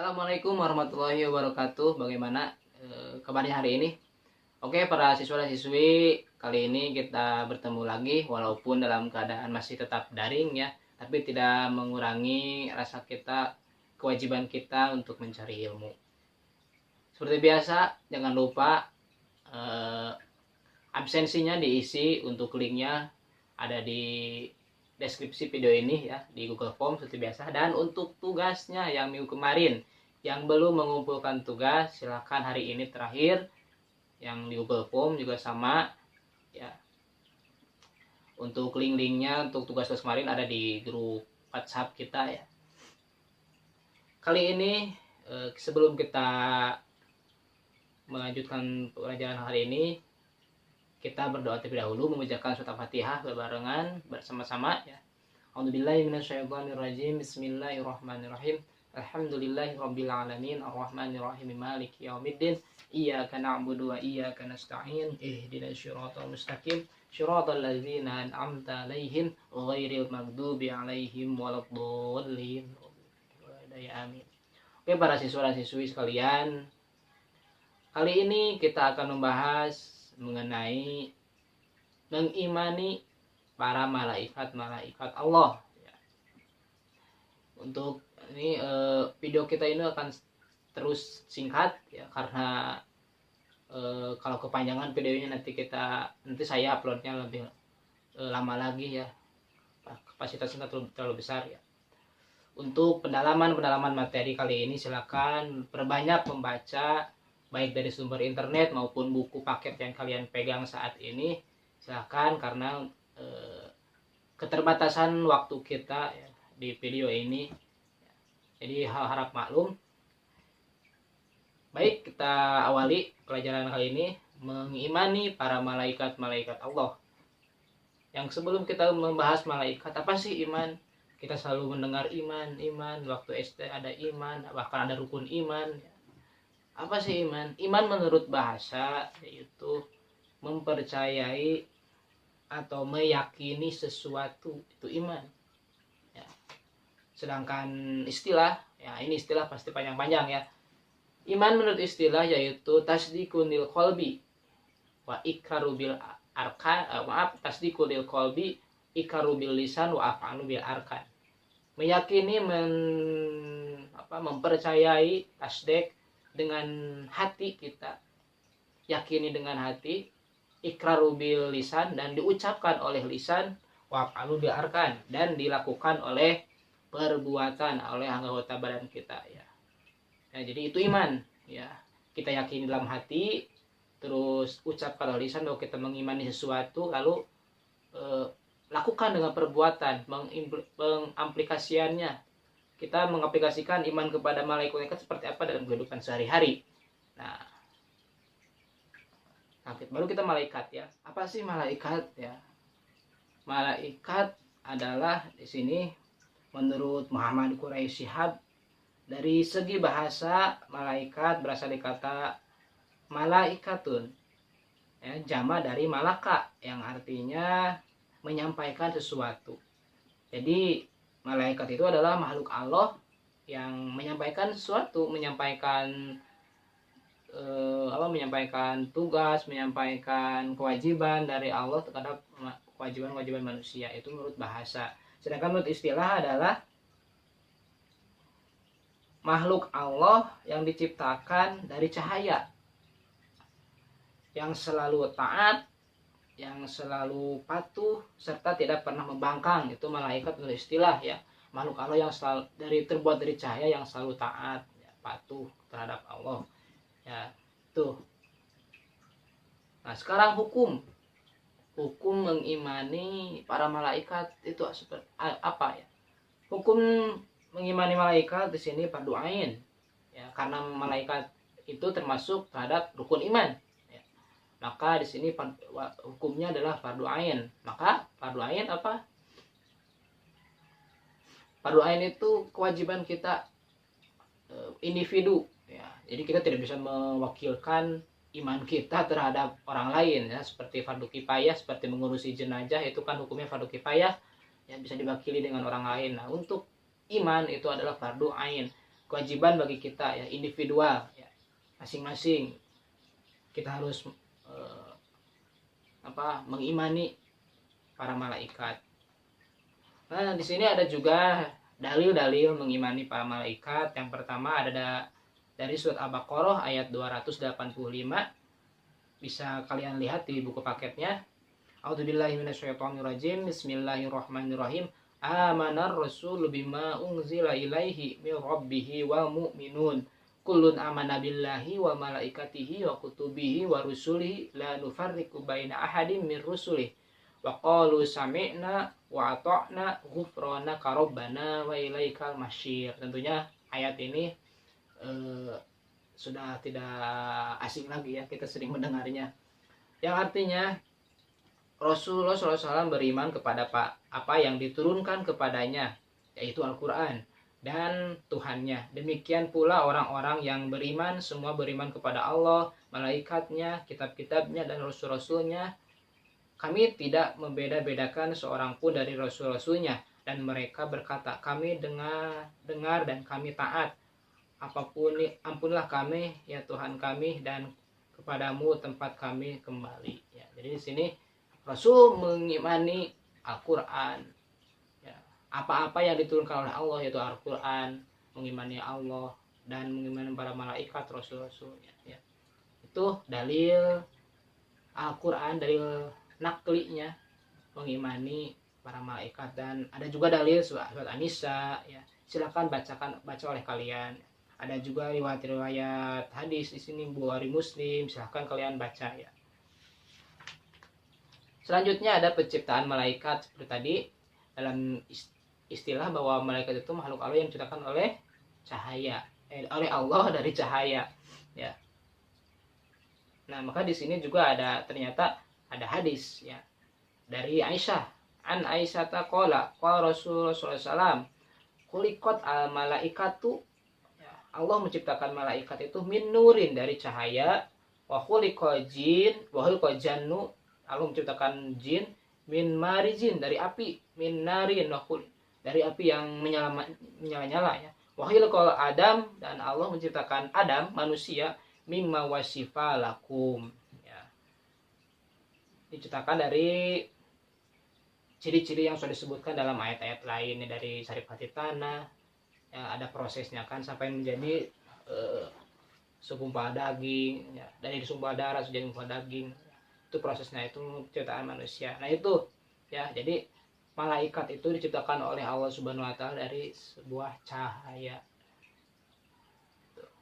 Assalamualaikum warahmatullahi wabarakatuh. Bagaimana kabarnya hari ini? Oke, para siswa dan siswi, kali ini kita bertemu lagi walaupun dalam keadaan masih tetap daring ya, tapi tidak mengurangi rasa kita, kewajiban kita untuk mencari ilmu. Seperti biasa, jangan lupa absensinya diisi, untuk linknya ada di deskripsi video ini ya, di Google Form seperti biasa. Dan untuk tugasnya yang minggu kemarin yang belum mengumpulkan tugas, silahkan hari ini terakhir. Yang di Google Form juga sama ya. Untuk link-linknya untuk tugas-tugas kemarin ada di grup WhatsApp kita ya. Kali ini sebelum kita melanjutkan pelajaran hari ini, kita berdoa terlebih dahulu, membacakan surat Al-Fatihah berbarengan bersama-sama ya. A'udzubillahi minasyaitonirrajim. Bismillahirrahmanirrahim. Alhamdulillahirabbil alamin arrahmanir rahim maliki yaumiddin. Iyyaka na'budu wa iyyaka nasta'in. Ihdinas siratal mustaqim. Shiratal ladzina an'amta 'alaihim ghairil maghdubi 'alaihim waladdallin. Amin. Oke, para siswa dan siswi sekalian, kali ini kita akan membahas mengenai mengimani para malaikat Allah ya. Untuk ini video kita ini akan terus singkat ya, karena kalau kepanjangan videonya nanti saya uploadnya lebih lama lagi ya, kapasitasnya terlalu besar ya. Untuk pendalaman materi kali ini silakan perbanyak membaca, baik dari sumber internet maupun buku paket yang kalian pegang saat ini. Silahkan, karena keterbatasan waktu kita ya, di video ini, jadi harap maklum. Baik, kita awali pelajaran kali ini, mengimani para malaikat Allah. Yang sebelum kita membahas malaikat, apa sih iman? Kita selalu mendengar iman, waktu SD ada iman, bahkan ada rukun iman. Apa sih iman? Iman menurut bahasa yaitu mempercayai atau meyakini sesuatu, itu iman ya. Sedangkan istilah ya, ini istilah pasti panjang-panjang ya. Iman menurut istilah yaitu tasdiqul qalbi wa iqraru bil arkan, tasdiqul qalbi, iqraru bil lisan wa af'alu bil arkan. Meyakini, mempercayai, tasdik dengan hati kita, yakini dengan hati, iqraru bil lisan, dan diucapkan oleh lisan, wa af'alu bil arkan, dan dilakukan oleh perbuatan, oleh anggota badan kita ya. Ya, jadi itu iman ya. Kita yakini dalam hati, terus ucapkan oleh lisan bahwa kita mengimani sesuatu, lalu lakukan dengan perbuatan, mengaplikasiannya. Kita mengaplikasikan iman kepada malaikat seperti apa dalam kehidupan sehari-hari. Nah, baru kita malaikat ya. Apa sih malaikat ya? Malaikat adalah di sini menurut Muhammad Quraisy Shihab, dari segi bahasa malaikat berasal dari kata malaikatun ya, jama dari malaka yang artinya menyampaikan sesuatu. Jadi malaikat itu adalah makhluk Allah yang menyampaikan sesuatu, menyampaikan tugas, menyampaikan kewajiban dari Allah terhadap kewajiban manusia. Itu menurut bahasa. Sedangkan menurut istilah adalah makhluk Allah yang diciptakan dari cahaya, yang selalu taat, yang selalu patuh, serta tidak pernah membangkang. Itu malaikat menurut istilah ya. Makhluk Allah yang terbuat dari cahaya, yang selalu taat ya, patuh terhadap Allah ya, tuh. Nah, sekarang hukum mengimani para malaikat itu seperti apa ya? Hukum mengimani malaikat di sini fardu ain ya, karena malaikat itu termasuk terhadap rukun iman. Maka di sini hukumnya adalah fardu ain. Maka fardu ain apa? Fardu ain itu kewajiban kita individu ya. Jadi kita tidak bisa mewakilkan iman kita terhadap orang lain ya, seperti fardu kifayah, seperti mengurusi jenazah, itu kan hukumnya fardu kifayah ya, bisa diwakili dengan orang lain. Nah, untuk iman itu adalah fardu ain. kewajiban bagi kita ya, individual ya, masing-masing kita harus mengimani para malaikat. Nah, di sini ada juga dalil-dalil mengimani para malaikat. Yang pertama ada dari surat Al-Baqarah ayat 285. Bisa kalian lihat di buku paketnya. A'udzubillahi minasyaitonirrajim. Bismillahirrahmanirrahim. Amanar rasulu bima unzila ilaihi min rabbihi wal mu'minun. Kullun amana billahi wa malaikatihi wa kutubihi wa rusulihi la nufarriqu baina ahadin min rusulihi wa qalu sami'na wa ata'na ghufranaka rabbana wa ilaikal masyir. Tentunya ayat ini sudah tidak asing lagi ya, kita sering mendengarnya, yang artinya Rasulullah SAW beriman kepada apa yang diturunkan kepadanya, yaitu Al-Quran dan Tuhannya. Demikian pula orang-orang yang beriman, semua beriman kepada Allah, malaikatnya, kitab-kitabnya, dan rasul-rasulnya. Kami tidak membeda-bedakan seorang pun dari rasul-rasulnya. Dan mereka berkata, kami dengar dan kami taat. Apapun, ampunlah kami ya Tuhan kami, dan kepadamu tempat kami kembali. Ya, jadi di sini Rasul mengimani Al-Quran, ya, apa-apa yang diturunkan oleh Allah yaitu Al-Quran, mengimani Allah dan mengimani para malaikat, rasul-rasulnya. Ya. Itu dalil Al-Quran, dalil naklinya mengimani para malaikat. Dan ada juga dalil surat An-Nisa, ya. Silakan baca oleh kalian. Ada juga riwayat hadis di sini Bukhari Muslim, silakan kalian baca ya. Selanjutnya ada penciptaan malaikat seperti tadi, dalam istilah bahwa malaikat itu makhluk Allah yang diciptakan oleh cahaya, oleh Allah dari cahaya, ya. Nah, maka di sini juga ternyata ada hadis ya dari Aisyah, an Aisyah taqala qala Rasulullah SAW khuliqat al malaikatu, ya, Allah menciptakan malaikat itu min nurin dari cahaya, wa khuliqal jin wa khuliqal jannu, Allah menciptakan jin min marijin dari api, min narin dari api yang menyala-nyala ya. Wa khuliqal Adam, dan Allah menciptakan Adam manusia mimma wasifa lakum, ya. Diciptakan dari ciri-ciri yang sudah disebutkan dalam ayat-ayat lain ya, dari sarip hati tanah ya, ada prosesnya kan sampai menjadi segumpal daging ya, dari segumpal darah menjadi segumpal daging. Itu prosesnya, itu ciptaan manusia. Nah itu ya, jadi malaikat itu diciptakan oleh Allah Subhanahu wa taala dari sebuah cahaya.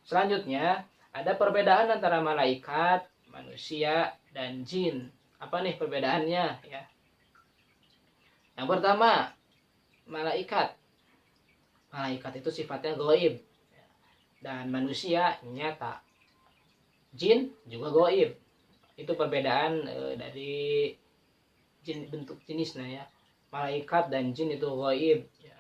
Selanjutnya ada perbedaan antara malaikat, manusia, dan jin. Apa nih perbedaannya ya? Yang pertama, malaikat itu sifatnya gaib dan manusia nyata. Jin juga gaib. Itu perbedaan dari bentuk jenisnya ya. Malaikat dan jin itu gaib ya.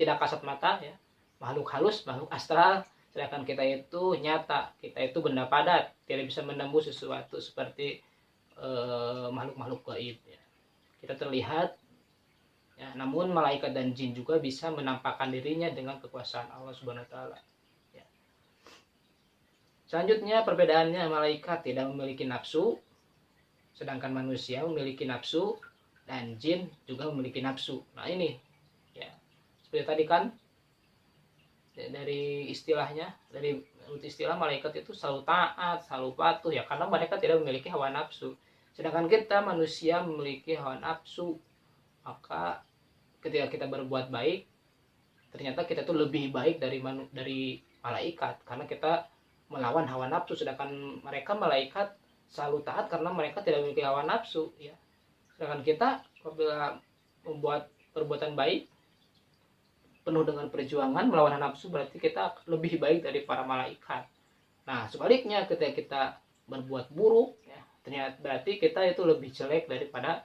Tidak kasat mata ya. Makhluk halus, makhluk astral. Sedangkan kita itu nyata, kita itu benda padat, tidak bisa menembus sesuatu seperti makhluk-makhluk gaib ya. Kita terlihat ya, namun malaikat dan jin juga bisa menampakkan dirinya dengan kekuasaan Allah Subhanahu wa taala. Ya. Selanjutnya perbedaannya, malaikat tidak memiliki nafsu, sedangkan manusia memiliki nafsu, dan jin juga memiliki nafsu. Nah ini ya, seperti tadi kan dari istilahnya, dari istilah malaikat itu selalu taat, selalu patuh ya, karena mereka tidak memiliki hawa nafsu. Sedangkan kita manusia memiliki hawa nafsu. Maka ketika kita berbuat baik, ternyata kita tuh lebih baik dari malaikat karena kita melawan hawa nafsu. Sedangkan mereka malaikat selalu taat karena mereka tidak memiliki hawa nafsu ya. Sedangkan kita apabila membuat perbuatan baik penuh dengan perjuangan melawan hawa nafsu, berarti kita lebih baik dari para malaikat. Nah sebaliknya, ketika kita berbuat buruk ya, ternyata berarti kita itu lebih jelek daripada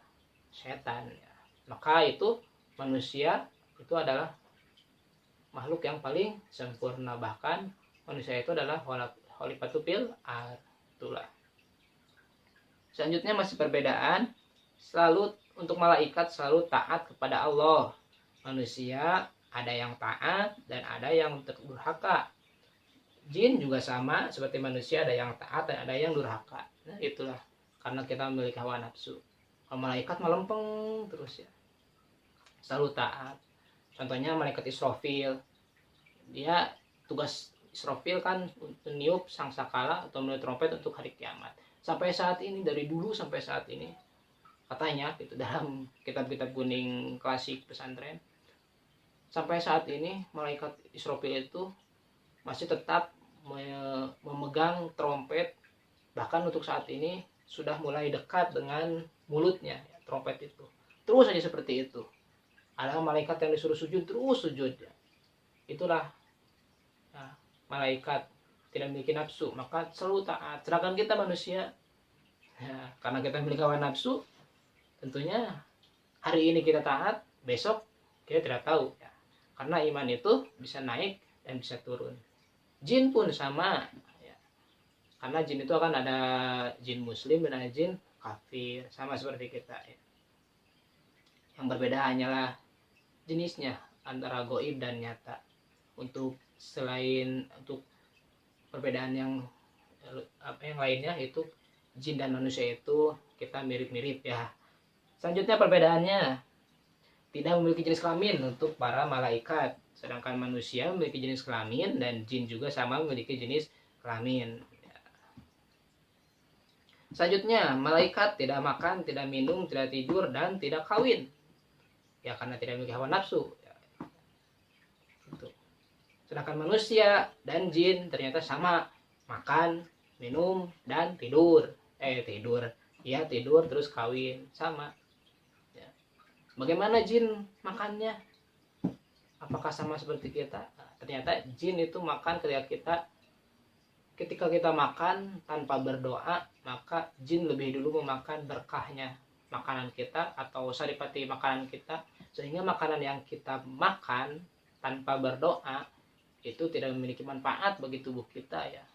setan ya. Maka itu manusia itu adalah makhluk yang paling sempurna, bahkan manusia itu adalah khalifatu fil ardh. Itulah. Selanjutnya masih perbedaan, selalu untuk malaikat selalu taat kepada Allah, manusia ada yang taat dan ada yang durhaka. Jin juga sama seperti manusia, ada yang taat dan ada yang durhaka. Nah itulah karena kita memiliki hawa nafsu. Kalau malaikat melempeng terus ya, selalu taat. Contohnya malaikat Israfil, dia tugas Israfil kan meniup sangsakala atau meniup trompet untuk hari kiamat. Sampai saat ini, dari dulu sampai saat ini, katanya gitu dalam kitab-kitab kuning klasik pesantren, sampai saat ini malaikat Israfil itu masih tetap memegang trompet. Bahkan untuk saat ini sudah mulai dekat dengan mulutnya ya, trompet itu. Terus saja seperti itu. Ada malaikat yang disuruh sujud terus sujud ya. Itulah ya, malaikat tidak memiliki nafsu, maka selalu taat. Sedangkan kita manusia ya, karena kita memiliki hawa nafsu, tentunya hari ini kita taat, besok kita tidak tahu ya. Karena iman itu bisa naik dan bisa turun. Jin pun sama ya. Karena jin itu akan ada jin muslim dan ada jin kafir, sama seperti kita ya. Yang berbeda hanyalah jenisnya antara goib dan nyata. Untuk perbedaan yang lainnya itu jin dan manusia itu kita mirip-mirip ya. Selanjutnya perbedaannya, tidak memiliki jenis kelamin untuk para malaikat, sedangkan manusia memiliki jenis kelamin dan jin juga sama memiliki jenis kelamin. Selanjutnya, malaikat tidak makan, tidak minum, tidak tidur, dan tidak kawin. Ya karena tidak memiliki hawa nafsu. Sedangkan manusia dan jin ternyata sama, makan, minum, dan tidur. Tidur terus kawin, sama. Bagaimana jin makannya? Apakah sama seperti kita? Nah, ternyata jin itu makan ketika kita makan tanpa berdoa, maka jin lebih dulu memakan berkahnya makanan kita atau saripati makanan kita, sehingga makanan yang kita makan tanpa berdoa itu tidak memiliki manfaat bagi tubuh kita ya,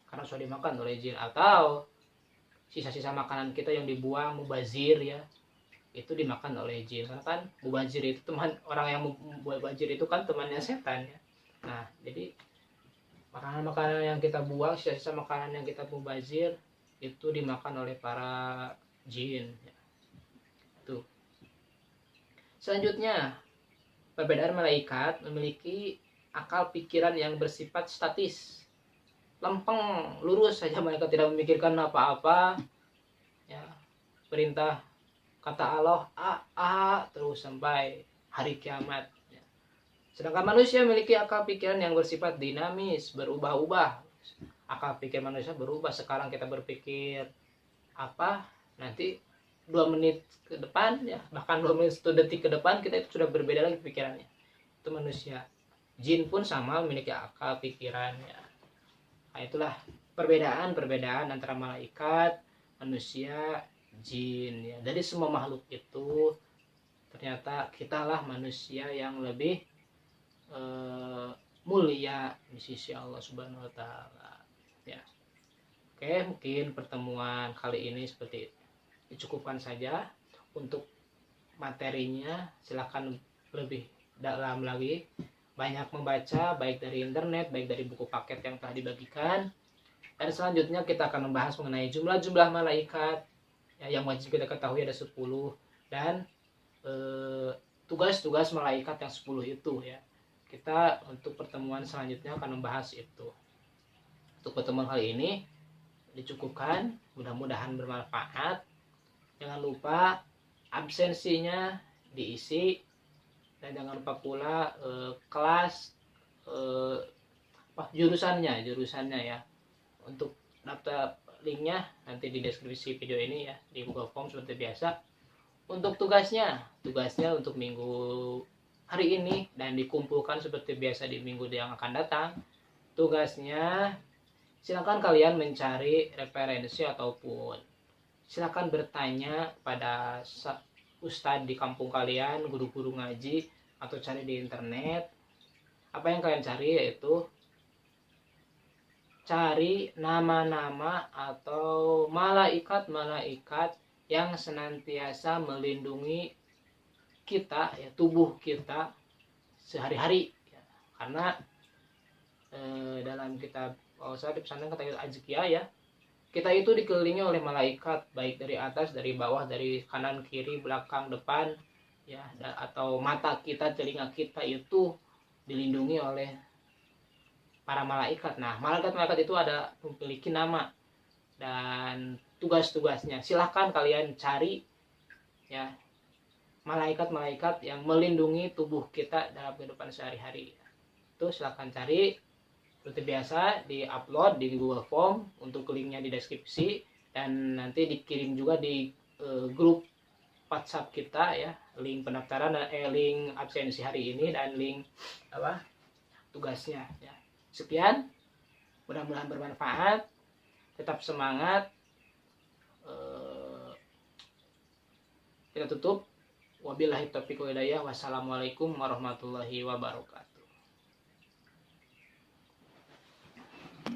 karena sudah dimakan oleh jin. Atau sisa-sisa makanan kita yang dibuang mubazir ya, itu dimakan oleh jin. Karena kan mubazir itu orang yang mubazir itu kan temannya setan ya. Nah jadi makanan-makanan yang kita buang, sisa-sisa makanan yang kita mubazir itu dimakan oleh para jin ya. Tuh. Selanjutnya, perbedaan malaikat memiliki akal pikiran yang bersifat statis, lempeng, lurus saja, malaikat tidak memikirkan apa-apa ya. Perintah kata Allah A terus sampai hari kiamat ya. Sedangkan manusia memiliki akal pikiran yang bersifat dinamis, berubah-ubah. Akal pikir manusia berubah. Sekarang kita berpikir apa, nanti 2 menit ke depan ya, bahkan 2 menit 1 detik ke depan kita itu sudah berbeda lagi pikirannya. Itu manusia. Jin pun sama memiliki akal pikiran ya. Nah, itulah perbedaan antara malaikat, manusia, jin ya. Dari semua makhluk itu ternyata kitalah manusia yang lebih mulia di sisi Allah Subhanahu wa taala ya. Oke, mungkin pertemuan kali ini seperti itu. Dicukupkan saja. Untuk materinya silakan lebih dalam lagi, banyak membaca baik dari internet, baik dari buku paket yang telah dibagikan. Dan selanjutnya kita akan membahas mengenai jumlah-jumlah malaikat ya, yang wajib kita ketahui ada 10, dan tugas-tugas malaikat yang 10 itu ya. Kita untuk pertemuan selanjutnya akan membahas itu. Untuk pertemuan kali ini dicukupkan, mudah-mudahan bermanfaat. Jangan lupa absensinya diisi, dan jangan lupa pula kelas jurusannya ya. Untuk daftar linknya nanti di deskripsi video ini ya, di Google Form seperti biasa. Untuk tugasnya untuk minggu hari ini dan dikumpulkan seperti biasa di minggu yang akan datang. Tugasnya silakan kalian mencari referensi ataupun silakan bertanya pada ustadz di kampung kalian, guru-guru ngaji, atau cari di internet. Apa yang kalian cari yaitu cari nama-nama atau malaikat-malaikat yang senantiasa melindungi kita ya, tubuh kita, sehari-hari ya. Karena dalam kitab Al-Sadiq pesantren kata Azkiya ya, kita itu dikelilingi oleh malaikat, baik dari atas, dari bawah, dari kanan, kiri, belakang, depan ya, atau mata kita, telinga kita itu dilindungi oleh para malaikat. Nah, malaikat-malaikat itu ada memiliki nama dan tugas-tugasnya. Silahkan kalian cari ya malaikat-malaikat yang melindungi tubuh kita dalam kehidupan sehari-hari. Itu silahkan cari. Seperti biasa di-upload di Google Form, untuk linknya di deskripsi, dan nanti dikirim juga di grup WhatsApp kita ya, link pendaftaran, link absensi hari ini dan link tugasnya ya. Sekian, mudah-mudahan bermanfaat, tetap semangat. Kita tutup. Wabillahi taufiq wal hidayah. Wassalamualaikum warahmatullahi wabarakatuh.